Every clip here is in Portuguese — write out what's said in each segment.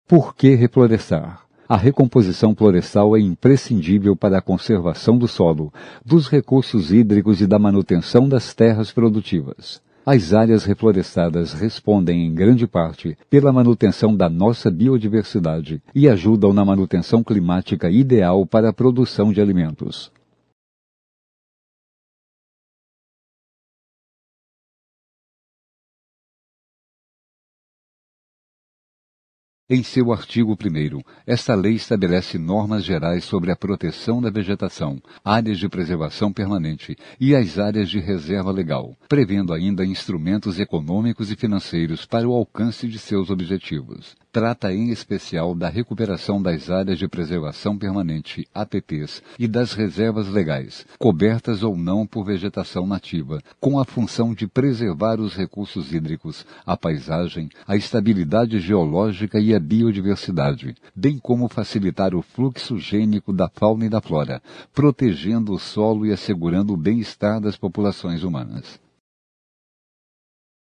Por que reflorestar? A recomposição florestal é imprescindível para a conservação do solo, dos recursos hídricos e da manutenção das terras produtivas. As áreas reflorestadas respondem, em grande parte, pela manutenção da nossa biodiversidade e ajudam na manutenção climática ideal para a produção de alimentos. Em seu artigo 1º, esta lei estabelece normas gerais sobre a proteção da vegetação, áreas de preservação permanente e as áreas de reserva legal, prevendo ainda instrumentos econômicos e financeiros para o alcance de seus objetivos. Trata em especial da recuperação das áreas de preservação permanente, APPs, e das reservas legais, cobertas ou não por vegetação nativa, com a função de preservar os recursos hídricos, a paisagem, a estabilidade geológica e a biodiversidade, bem como facilitar o fluxo gênico da fauna e da flora, protegendo o solo e assegurando o bem-estar das populações humanas.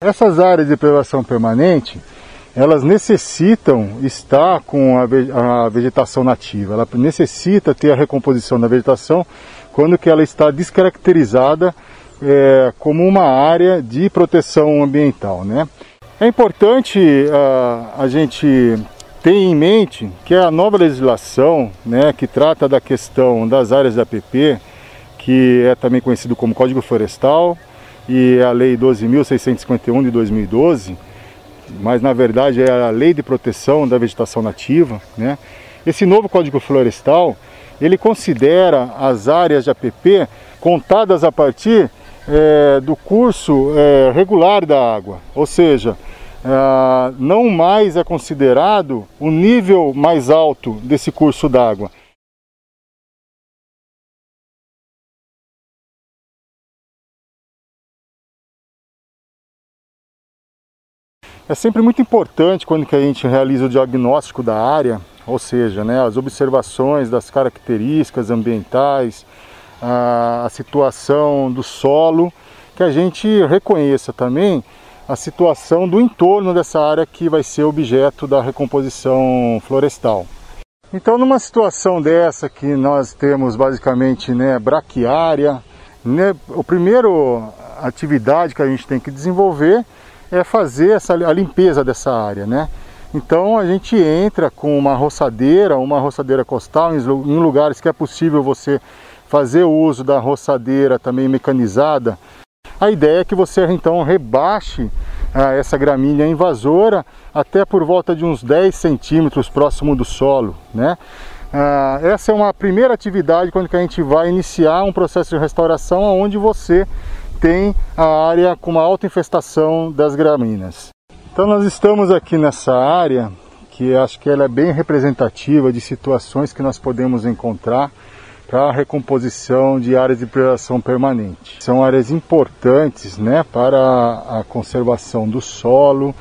Essas áreas de preservação permanente, elas necessitam estar com a vegetação nativa, ela necessita ter a recomposição da vegetação quando que ela está descaracterizada como uma área de proteção ambiental, né? É importante a gente ter em mente que a nova legislação, né, que trata da questão das áreas da APP, que é também conhecido como Código Florestal, e a Lei 12.651 de 2012, mas na verdade é a Lei de Proteção da Vegetação Nativa, né? Esse novo Código Florestal, ele considera as áreas de APP contadas a partir do curso regular da água, ou seja, não mais é considerado o nível mais alto desse curso d'água. É sempre muito importante quando que a gente realiza o diagnóstico da área, ou seja, né, as observações das características ambientais, a situação do solo, que a gente reconheça também a situação do entorno dessa área que vai ser objeto da recomposição florestal. Então, numa situação dessa que nós temos basicamente, né, braquiária, né, a primeira atividade que a gente tem que desenvolver é fazer a limpeza dessa área, né? Então a gente entra com uma roçadeira costal em lugares que é possível você fazer o uso da roçadeira também mecanizada. A ideia é que você então rebaixe essa gramínea invasora até por volta de uns 10 centímetros próximo do solo, né? Essa é uma primeira atividade quando que a gente vai iniciar um processo de restauração onde você tem a área com uma alta infestação das gramíneas. Então nós estamos aqui nessa área que acho que ela é bem representativa de situações que nós podemos encontrar para a recomposição de áreas de preservação permanente. São áreas importantes, né, para a conservação do solo,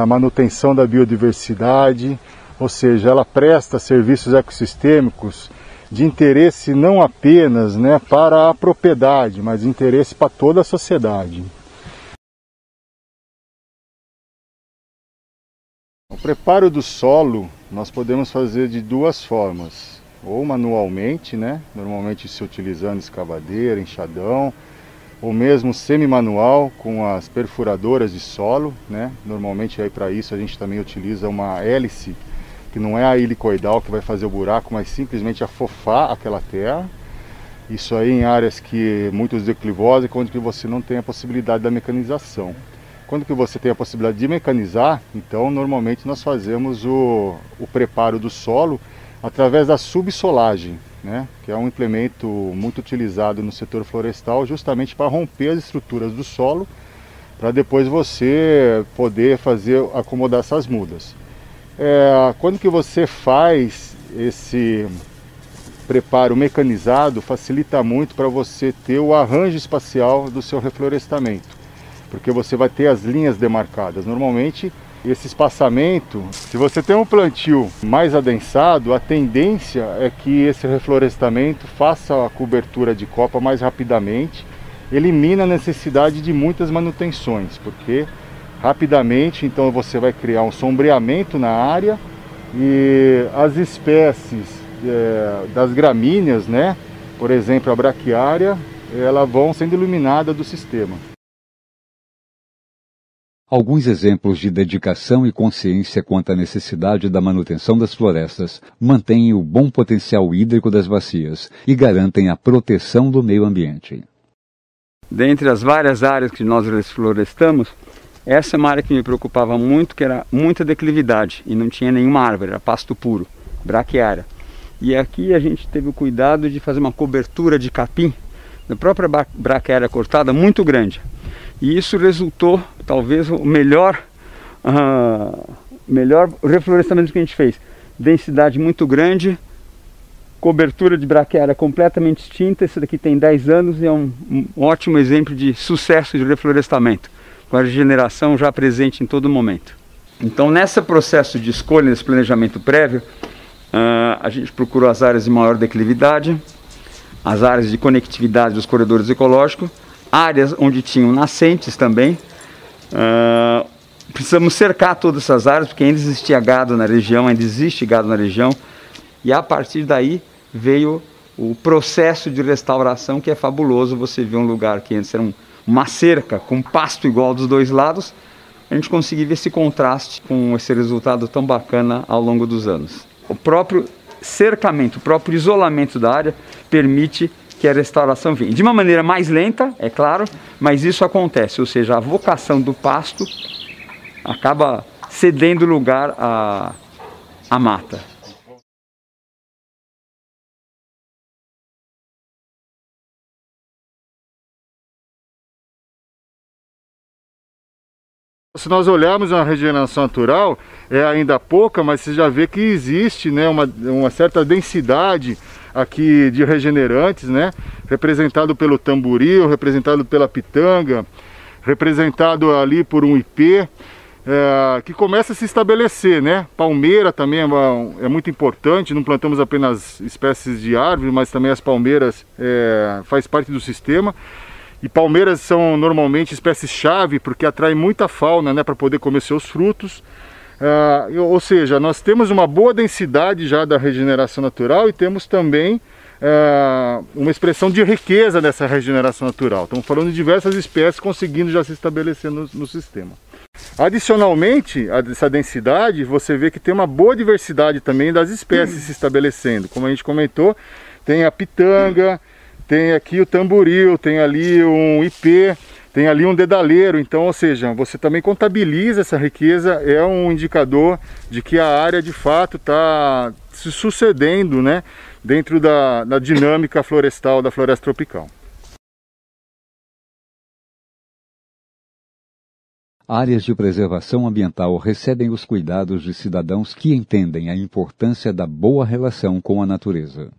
a manutenção da biodiversidade, ou seja, ela presta serviços ecossistêmicos de interesse não apenas, né, para a propriedade, mas de interesse para toda a sociedade. O preparo do solo nós podemos fazer de duas formas, ou manualmente, né, normalmente se utilizando escavadeira, enxadão, ou mesmo semi-manual com as perfuradoras de solo, né? Normalmente aí para isso a gente também utiliza uma hélice, que não é a helicoidal que vai fazer o buraco, mas simplesmente afofar aquela terra. Isso aí em áreas que muito declivosas, quando que você não tem a possibilidade da mecanização. Quando que você tem a possibilidade de mecanizar, então normalmente nós fazemos o preparo do solo através da subsolagem, né? Que é um implemento muito utilizado no setor florestal justamente para romper as estruturas do solo, para depois você poder acomodar essas mudas. Quando que você faz esse preparo mecanizado, facilita muito para você ter o arranjo espacial do seu reflorestamento, porque você vai ter as linhas demarcadas. Normalmente esse espaçamento, se você tem um plantio mais adensado, a tendência é que esse reflorestamento faça a cobertura de copa mais rapidamente, elimina a necessidade de muitas manutenções, porque rapidamente então você vai criar um sombreamento na área E as espécies das gramíneas, né, por exemplo, a braquiária, elas vão sendo eliminadas do sistema. Alguns exemplos de dedicação e consciência quanto à necessidade da manutenção das florestas mantêm o bom potencial hídrico das bacias e garantem a proteção do meio ambiente. Dentre as várias áreas que nós reflorestamos, essa é uma área que me preocupava muito, que era muita declividade e não tinha nenhuma árvore, era pasto puro, braquiária. E aqui a gente teve o cuidado de fazer uma cobertura de capim, da própria braquiária cortada, muito grande. E isso resultou, talvez, o melhor reflorestamento que a gente fez. Densidade muito grande, cobertura de braquiária completamente extinta. Esse daqui tem 10 anos e é um ótimo exemplo de sucesso de reflorestamento, com a regeneração já presente em todo momento. Então, nesse processo de escolha, nesse planejamento prévio, a gente procurou as áreas de maior declividade, as áreas de conectividade dos corredores ecológicos, áreas onde tinham nascentes também. Precisamos cercar todas essas áreas, porque ainda existia gado na região, ainda existe gado na região, e a partir daí veio o processo de restauração, que é fabuloso. Você vê um lugar que antes era uma cerca com pasto igual dos dois lados, a gente conseguiu ver esse contraste com esse resultado tão bacana ao longo dos anos. O próprio cercamento, o próprio isolamento da área permite que a restauração venha. De uma maneira mais lenta, é claro, mas isso acontece, ou seja, a vocação do pasto acaba cedendo lugar à mata. Se nós olharmos a regeneração natural, é ainda pouca, mas você já vê que existe, né, uma certa densidade aqui de regenerantes, né, representado pelo tamboril, representado pela pitanga, representado ali por um ipê, que começa a se estabelecer, né? Palmeira também é muito importante, não plantamos apenas espécies de árvore, mas também as palmeiras faz parte do sistema. E palmeiras são normalmente espécies-chave, porque atraem muita fauna, né, para poder comer seus frutos. Ou seja, nós temos uma boa densidade já da regeneração natural e temos também uma expressão de riqueza dessa regeneração natural. Estamos falando de diversas espécies conseguindo já se estabelecer no sistema. Adicionalmente a essa densidade, você vê que tem uma boa diversidade também das espécies se estabelecendo. Como a gente comentou, tem a pitanga, tem aqui o tamboril, tem ali um ipê, tem ali um dedaleiro. Então, ou seja, você também contabiliza essa riqueza, é um indicador de que a área de fato está se sucedendo, né, dentro da dinâmica florestal da floresta tropical. Áreas de preservação ambiental recebem os cuidados de cidadãos que entendem a importância da boa relação com a natureza.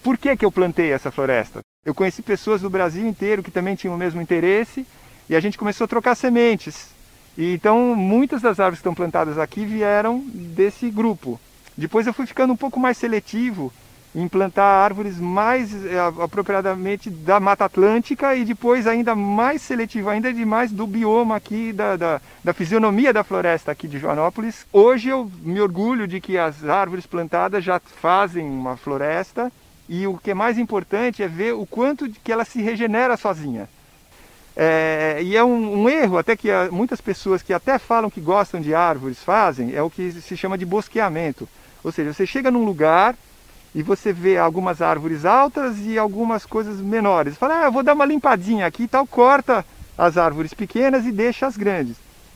Por que eu plantei essa floresta? Eu conheci pessoas do Brasil inteiro que também tinham o mesmo interesse e a gente começou a trocar sementes. E então muitas das árvores que estão plantadas aqui vieram desse grupo. Depois eu fui ficando um pouco mais seletivo em plantar árvores mais apropriadamente da Mata Atlântica e depois ainda mais seletivo, ainda demais do bioma aqui, da fisionomia da floresta aqui de Joanópolis. Hoje eu me orgulho de que as árvores plantadas já fazem uma floresta. E o que é mais importante é ver o quanto que ela se regenera sozinha. E é um erro até que muitas pessoas que até falam que gostam de árvores fazem, é o que se chama de bosqueamento. Ou seja, você chega num lugar e você vê algumas árvores altas e algumas coisas menores. Fala, eu vou dar uma limpadinha aqui e tal, corta as árvores pequenas e deixa as grandes.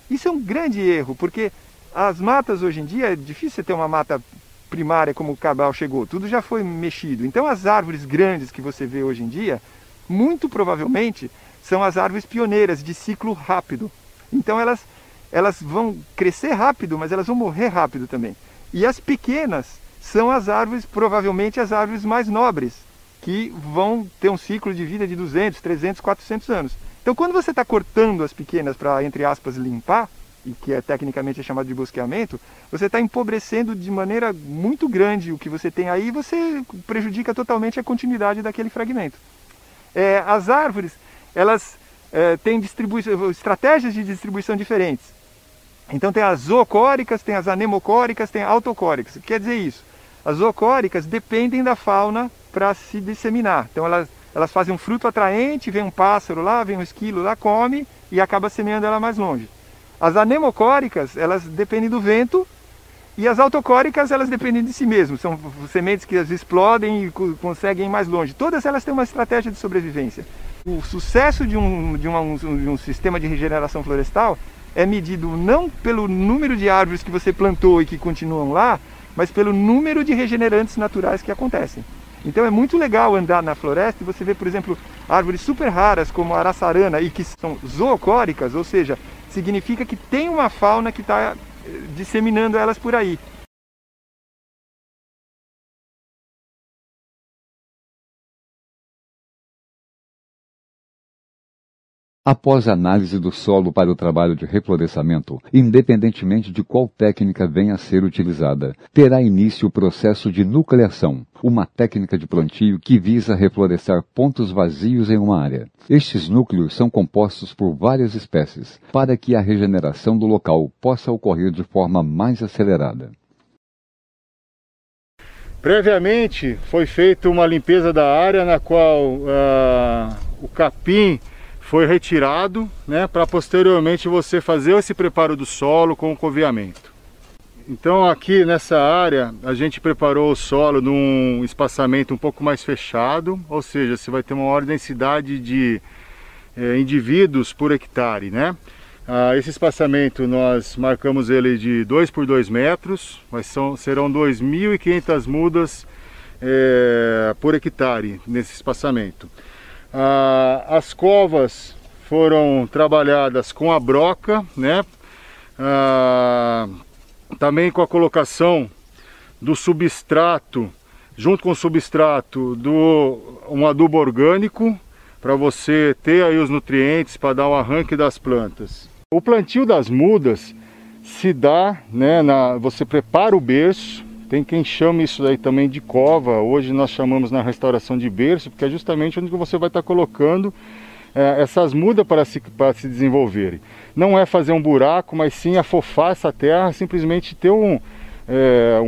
Isso é um grande erro, porque as matas hoje em dia, é difícil você ter uma mata primária como o Cabral chegou, tudo já foi mexido. Então as árvores grandes que você vê hoje em dia, muito provavelmente são as árvores pioneiras de ciclo rápido. Então elas vão crescer rápido, mas elas vão morrer rápido também. E as pequenas são as árvores, provavelmente as árvores mais nobres, que vão ter um ciclo de vida de 200, 300, 400 anos. Então quando você está cortando as pequenas para, entre aspas, limpar, e que tecnicamente é chamado de bosqueamento, você está empobrecendo de maneira muito grande o que você tem aí e você prejudica totalmente a continuidade daquele fragmento. As árvores, elas têm estratégias de distribuição diferentes. Então tem as zoocóricas, tem as anemocóricas, tem autocóricas. O que quer dizer isso? As zoocóricas dependem da fauna para se disseminar. Então elas fazem um fruto atraente, vem um pássaro lá, vem um esquilo lá, come e acaba semeando ela mais longe. As anemocóricas, elas dependem do vento, e as autocóricas, elas dependem de si mesmas. São sementes que as explodem e conseguem ir mais longe. Todas elas têm uma estratégia de sobrevivência. O sucesso de um sistema de regeneração florestal é medido não pelo número de árvores que você plantou e que continuam lá, mas pelo número de regenerantes naturais que acontecem. Então é muito legal andar na floresta e você vê, por exemplo, árvores super raras como a araçarana e que são zoocóricas, ou seja, significa que tem uma fauna que está disseminando elas por aí. Após a análise do solo para o trabalho de reflorestamento, independentemente de qual técnica venha a ser utilizada, terá início o processo de nucleação, uma técnica de plantio que visa reflorestar pontos vazios em uma área. Estes núcleos são compostos por várias espécies, para que a regeneração do local possa ocorrer de forma mais acelerada. Previamente foi feita uma limpeza da área na qual o capim foi retirado, né, para posteriormente você fazer esse preparo do solo com o coveamento. Então aqui nessa área a gente preparou o solo num espaçamento um pouco mais fechado, ou seja, você vai ter uma maior densidade de indivíduos por hectare, né? Esse espaçamento nós marcamos ele de 2 por 2 metros, mas serão 2.500 mudas por hectare nesse espaçamento. As covas foram trabalhadas com a broca, né? Também com a colocação do substrato, junto com o substrato, um adubo orgânico, para você ter aí os nutrientes para dar o arranque das plantas. O plantio das mudas se dá, né, você prepara o berço. Tem quem chame isso daí também de cova, hoje nós chamamos na restauração de berço, porque é justamente onde você vai estar colocando essas mudas para se desenvolverem. Não é fazer um buraco, mas sim afofar essa terra, simplesmente ter um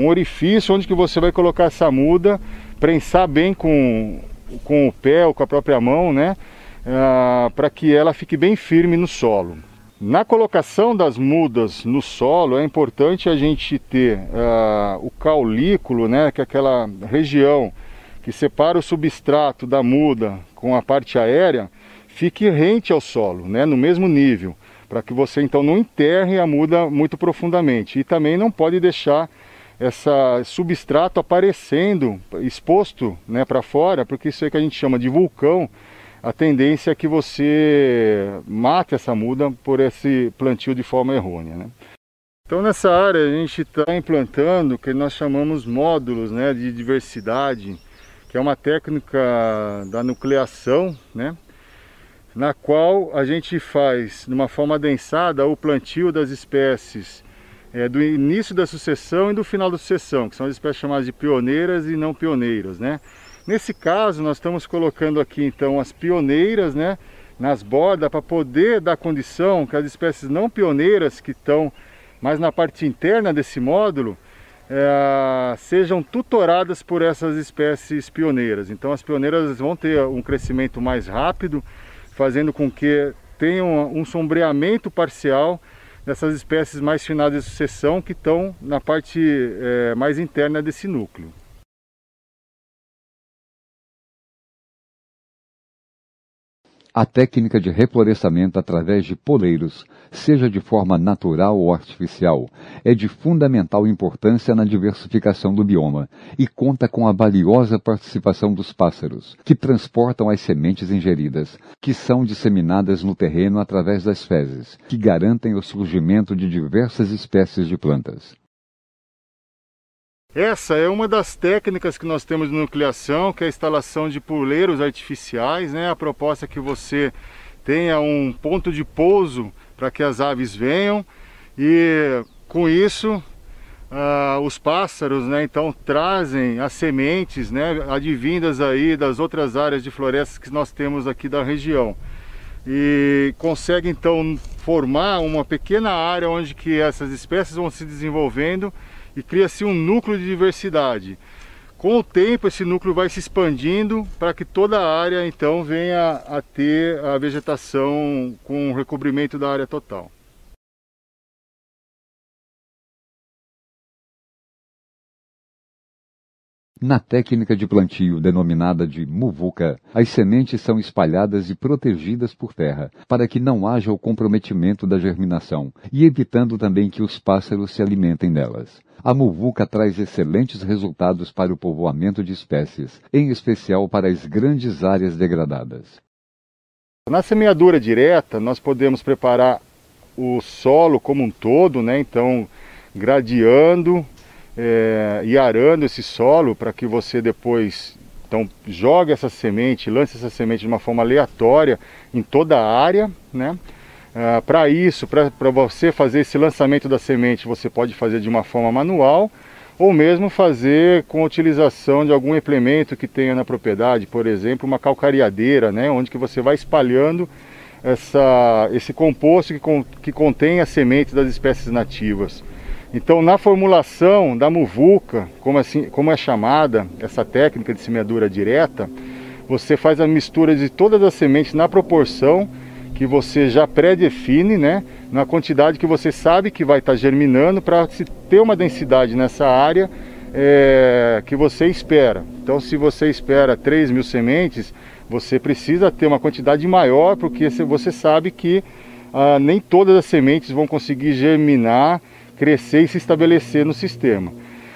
orifício onde que você vai colocar essa muda, prensar bem com o pé ou com a própria mão, né, para que ela fique bem firme no solo. Na colocação das mudas no solo, é importante a gente ter o caulículo, né, que é aquela região que separa o substrato da muda com a parte aérea, fique rente ao solo, né, no mesmo nível, para que você então não enterre a muda muito profundamente. E também não pode deixar esse substrato aparecendo, exposto, né, para fora, porque isso aí que a gente chama de vulcão. A tendência é que você mate essa muda por esse plantio de forma errônea, né? Então nessa área a gente está implantando o que nós chamamos módulos, né, de diversidade, que é uma técnica da nucleação, né, na qual a gente faz de uma forma adensada o plantio das espécies do início da sucessão e do final da sucessão, que são as espécies chamadas de pioneiras e não pioneiras, né? Nesse caso, nós estamos colocando aqui então as pioneiras, né, nas bordas, para poder dar condição que as espécies não pioneiras que estão mais na parte interna desse módulo sejam tutoradas por essas espécies pioneiras. Então as pioneiras vão ter um crescimento mais rápido, fazendo com que tenham um sombreamento parcial dessas espécies mais finais de sucessão que estão na parte mais interna desse núcleo. A técnica de reflorestamento através de poleiros, seja de forma natural ou artificial, é de fundamental importância na diversificação do bioma e conta com a valiosa participação dos pássaros, que transportam as sementes ingeridas, que são disseminadas no terreno através das fezes, que garantem o surgimento de diversas espécies de plantas. Essa é uma das técnicas que nós temos de nucleação, que é a instalação de poleiros artificiais, né? A proposta é que você tenha um ponto de pouso para que as aves venham e com isso os pássaros, né, então trazem as sementes, né, advindas aí das outras áreas de florestas que nós temos aqui da região. e consegue então formar uma pequena área onde que essas espécies vão se desenvolvendo e cria-se um núcleo de diversidade. Com o tempo esse núcleo vai se expandindo para que toda a área então venha a ter a vegetação com o recobrimento da área total. Na técnica de plantio denominada de muvuca, as sementes são espalhadas e protegidas por terra, para que não haja o comprometimento da germinação, e evitando também que os pássaros se alimentem delas. A muvuca traz excelentes resultados para o povoamento de espécies, em especial para as grandes áreas degradadas. Na semeadura direta, nós podemos preparar o solo como um todo, né? Então, gradeando e arando esse solo para que você depois então jogue essa semente, lance essa semente de uma forma aleatória em toda a área, né? Para isso, para você fazer esse lançamento da semente, você pode fazer de uma forma manual ou mesmo fazer com a utilização de algum implemento que tenha na propriedade, por exemplo, uma calcareadeira, né? Onde que você vai espalhando esse composto que contém as sementes das espécies nativas. Então, na formulação da muvuca, como é chamada essa técnica de semeadura direta, você faz a mistura de todas as sementes na proporção que você já pré-define, né, na quantidade que você sabe que vai estar germinando para se ter uma densidade nessa área que você espera. Então, se você espera 3.000 sementes, você precisa ter uma quantidade maior, porque você sabe que nem todas as sementes vão conseguir germinar, crescer e se estabelecer no sistema.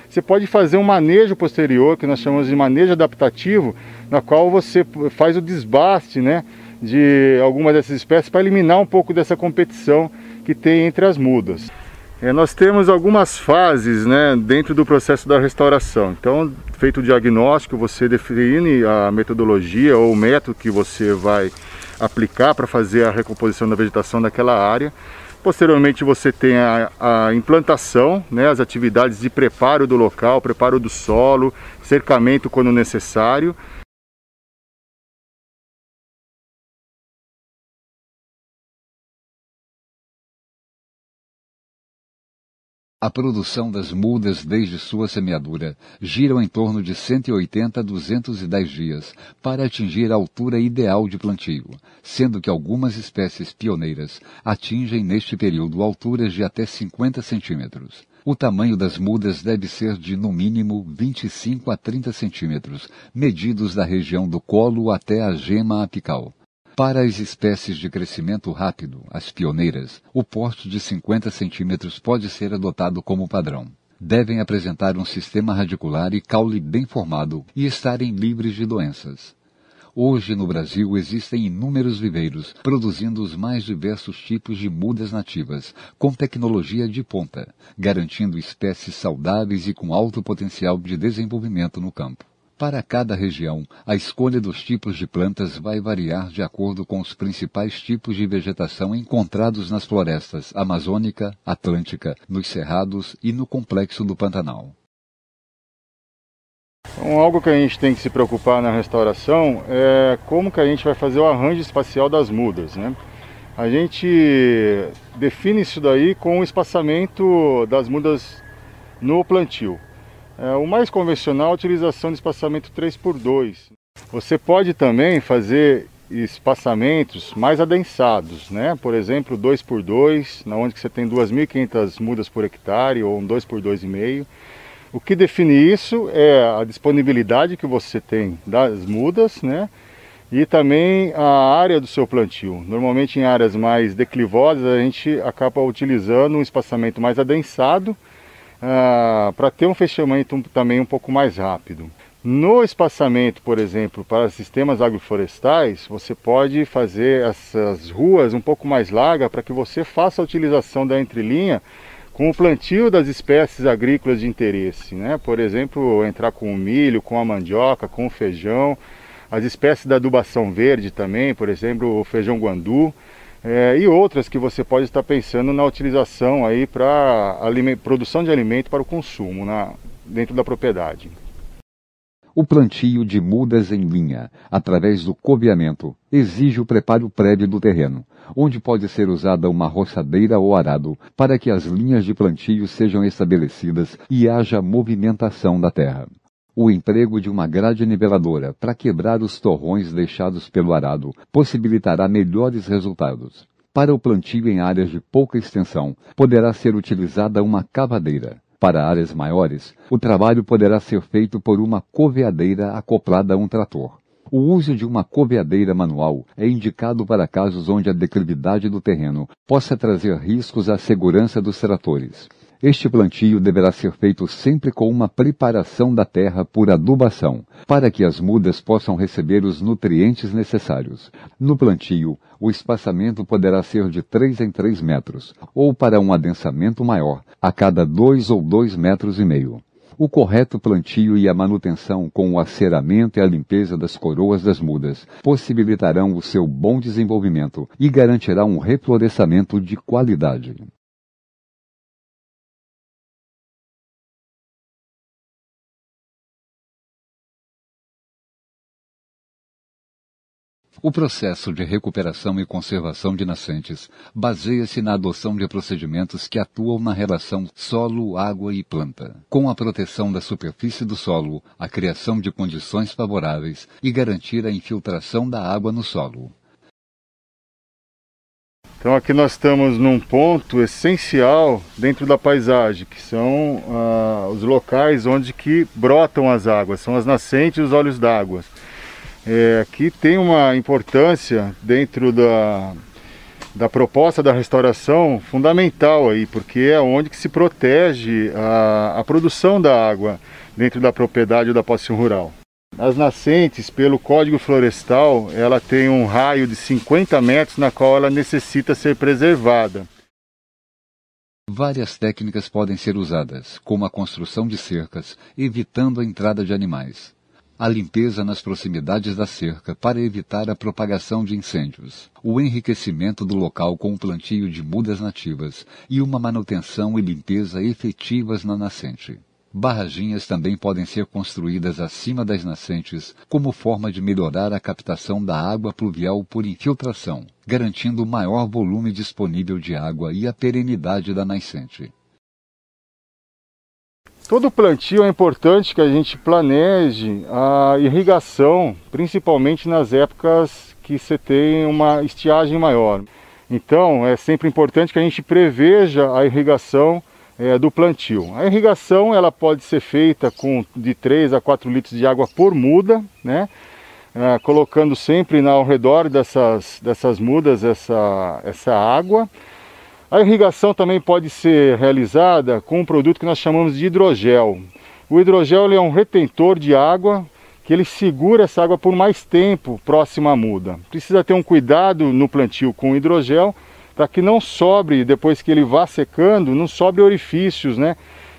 Você pode fazer um manejo posterior, que nós chamamos de manejo adaptativo, na qual você faz o desbaste, né, de algumas dessas espécies para eliminar um pouco dessa competição que tem entre as mudas. Nós temos algumas fases, né, dentro do processo da restauração. Então, feito o diagnóstico, você define a metodologia ou o método que você vai aplicar para fazer a recomposição da vegetação daquela área. Posteriormente você tem a implantação, né, as atividades de preparo do local, preparo do solo, cercamento quando necessário. A produção das mudas desde sua semeadura gira em torno de 180 a 210 dias para atingir a altura ideal de plantio, sendo que algumas espécies pioneiras atingem neste período alturas de até 50 centímetros. O tamanho das mudas deve ser de, no mínimo, 25 a 30 centímetros, medidos da região do colo até a gema apical. Para as espécies de crescimento rápido, as pioneiras, o porte de 50 centímetros pode ser adotado como padrão. Devem apresentar um sistema radicular e caule bem formado e estarem livres de doenças. Hoje, no Brasil, existem inúmeros viveiros produzindo os mais diversos tipos de mudas nativas, com tecnologia de ponta, garantindo espécies saudáveis e com alto potencial de desenvolvimento no campo. Para cada região, a escolha dos tipos de plantas vai variar de acordo com os principais tipos de vegetação encontrados nas florestas amazônica, atlântica, nos cerrados e no complexo do Pantanal. Então, algo que a gente tem que se preocupar na restauração é como que a gente vai fazer o arranjo espacial das mudas, né? A gente define isso daí com o espaçamento das mudas no plantio. O mais convencional é a utilização de espaçamento 3x2. Você pode também fazer espaçamentos mais adensados, né? Por exemplo, 2x2, onde você tem 2.500 mudas por hectare, ou um 2x2,5. O que define isso é a disponibilidade que você tem das mudas, né? E também a área do seu plantio. Normalmente em áreas mais declivosas a gente acaba utilizando um espaçamento mais adensado, para ter um fechamento também um pouco mais rápido. No espaçamento, por exemplo, para sistemas agroflorestais, você pode fazer essas ruas um pouco mais largas para que você faça a utilização da entrelinha com o plantio das espécies agrícolas de interesse, né? Por exemplo, entrar com o milho, com a mandioca, com o feijão, as espécies da adubação verde também, por exemplo, o feijão guandu. E outras que você pode estar pensando na utilização aí para produção de alimento para o consumo dentro da propriedade. O plantio de mudas em linha, através do cobeamento, exige o preparo prévio do terreno, onde pode ser usada uma roçadeira ou arado para que as linhas de plantio sejam estabelecidas e haja movimentação da terra. O emprego de uma grade niveladora para quebrar os torrões deixados pelo arado possibilitará melhores resultados. Para o plantio em áreas de pouca extensão, poderá ser utilizada uma cavadeira. Para áreas maiores, o trabalho poderá ser feito por uma coveadeira acoplada a um trator. O uso de uma coveadeira manual é indicado para casos onde a declividade do terreno possa trazer riscos à segurança dos tratores. Este plantio deverá ser feito sempre com uma preparação da terra por adubação, para que as mudas possam receber os nutrientes necessários. No plantio, o espaçamento poderá ser de 3 em 3 metros, ou para um adensamento maior, a cada 2 ou 2,5 metros. O correto plantio e a manutenção com o aceramento e a limpeza das coroas das mudas possibilitarão o seu bom desenvolvimento e garantirá um reflorescimento de qualidade. O processo de recuperação e conservação de nascentes baseia-se na adoção de procedimentos que atuam na relação solo, água e planta, com a proteção da superfície do solo, a criação de condições favoráveis e garantir a infiltração da água no solo. Então aqui nós estamos num ponto essencial dentro da paisagem, que são os locais onde que brotam as águas, são as nascentes e os olhos d'água. Aqui tem uma importância dentro da proposta da restauração fundamental aí, porque é onde que se protege a produção da água dentro da propriedade ou da posse rural. As nascentes, pelo Código Florestal, ela tem um raio de 50 metros na qual ela necessita ser preservada. Várias técnicas podem ser usadas, como a construção de cercas, evitando a entrada de animais. A limpeza nas proximidades da cerca para evitar a propagação de incêndios, o enriquecimento do local com o plantio de mudas nativas e uma manutenção e limpeza efetivas na nascente. Barraginhas também podem ser construídas acima das nascentes como forma de melhorar a captação da água pluvial por infiltração, garantindo maior volume disponível de água e a perenidade da nascente. Todo plantio é importante que a gente planeje a irrigação, principalmente nas épocas que você tem uma estiagem maior. Então é sempre importante que a gente preveja a irrigação do plantio. A irrigação ela pode ser feita com de 3 a 4 litros de água por muda, né? Colocando sempre ao redor dessas mudas essa água. A irrigação também pode ser realizada com um produto que nós chamamos de hidrogel. O hidrogel ele é um retentor de água que ele segura essa água por mais tempo próxima à muda. Precisa ter um cuidado no plantio com o hidrogel para que não sobre, depois que ele vá secando, não sobre orifícios, né?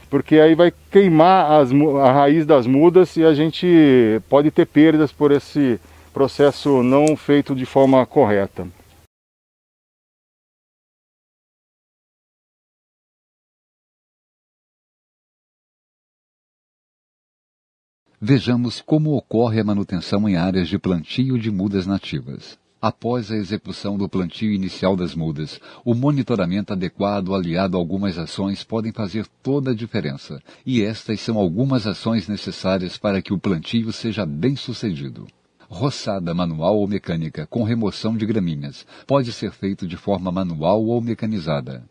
Porque aí vai queimar a raiz das mudas e a gente pode ter perdas por esse processo não feito de forma correta. Vejamos como ocorre a manutenção em áreas de plantio de mudas nativas. Após a execução do plantio inicial das mudas, o monitoramento adequado aliado a algumas ações podem fazer toda a diferença, e estas são algumas ações necessárias para que o plantio seja bem sucedido. Roçada manual ou mecânica com remoção de gramíneas pode ser feito de forma manual ou mecanizada.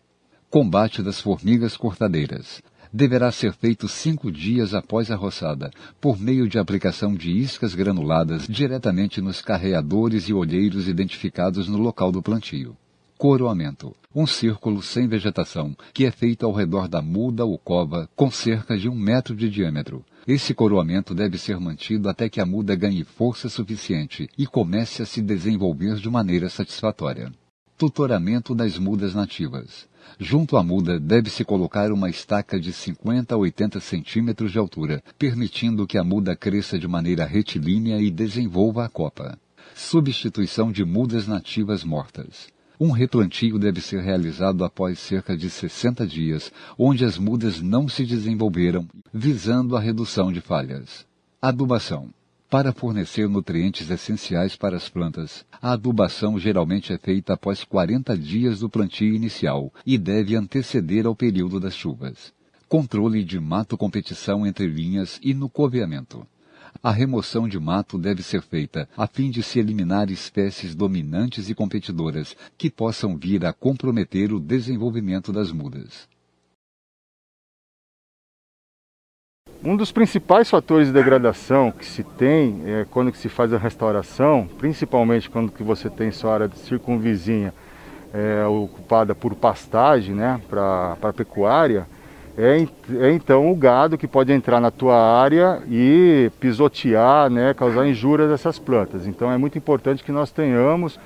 Combate das formigas cortadeiras deverá ser feito 5 dias após a roçada, por meio de aplicação de iscas granuladas diretamente nos carreadores e olheiros identificados no local do plantio. Coroamento, um círculo sem vegetação, que é feito ao redor da muda ou cova, com cerca de 1 metro de diâmetro. Esse coroamento deve ser mantido até que a muda ganhe força suficiente e comece a se desenvolver de maneira satisfatória. Tutoramento das mudas nativas. Junto à muda deve-se colocar uma estaca de 50 a 80 centímetros de altura, permitindo que a muda cresça de maneira retilínea e desenvolva a copa. Substituição de mudas nativas mortas. Um replantio deve ser realizado após cerca de 60 dias, onde as mudas não se desenvolveram, visando a redução de falhas. Adubação. Para fornecer nutrientes essenciais para as plantas, a adubação geralmente é feita após 40 dias do plantio inicial e deve anteceder ao período das chuvas. Controle de mato-competição entre linhas e no coveamento. A remoção de mato deve ser feita a fim de se eliminar espécies dominantes e competidoras que possam vir a comprometer o desenvolvimento das mudas. Um dos principais fatores de degradação que se tem quando que se faz a restauração, principalmente quando que você tem sua área circunvizinha ocupada por pastagem, né, para pecuária, então o gado que pode entrar na tua área e pisotear, né, causar injúrias a essas plantas. Então é muito importante que nós tenhamos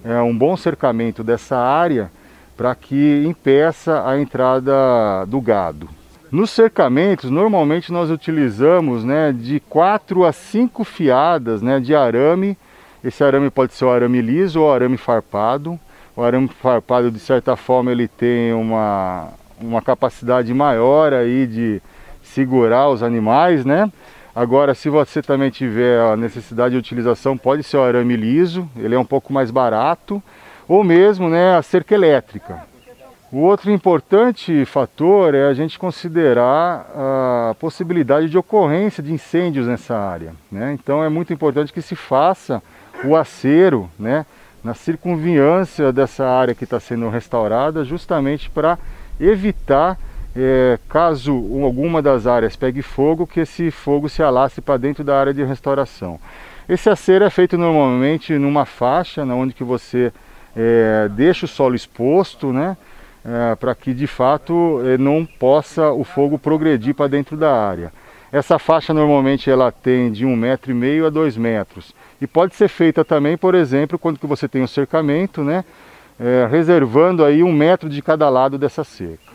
um bom cercamento dessa área para que impeça a entrada do gado. Nos cercamentos, normalmente nós utilizamos, né, de 4 a 5 fiadas, né, de arame. Esse arame pode ser o arame liso ou o arame farpado. O arame farpado, de certa forma, ele tem uma capacidade maior aí de segurar os animais, né? Agora, se você também tiver a necessidade de utilização, pode ser o arame liso, ele é um pouco mais barato, ou mesmo, né, a cerca elétrica. O outro importante fator é a gente considerar a possibilidade de ocorrência de incêndios nessa área, né? Então é muito importante que se faça o acero, né, na circunviância dessa área que está sendo restaurada, justamente para evitar, caso alguma das áreas pegue fogo, que esse fogo se alastre para dentro da área de restauração. Esse acero é feito normalmente numa faixa, onde que você deixa o solo exposto, né? Para que de fato não possa o fogo progredir para dentro da área. Essa faixa normalmente ela tem de 1,5 metro a 2 metros e pode ser feita também, por exemplo, quando que você tem um cercamento, né, reservando aí 1 metro de cada lado dessa cerca.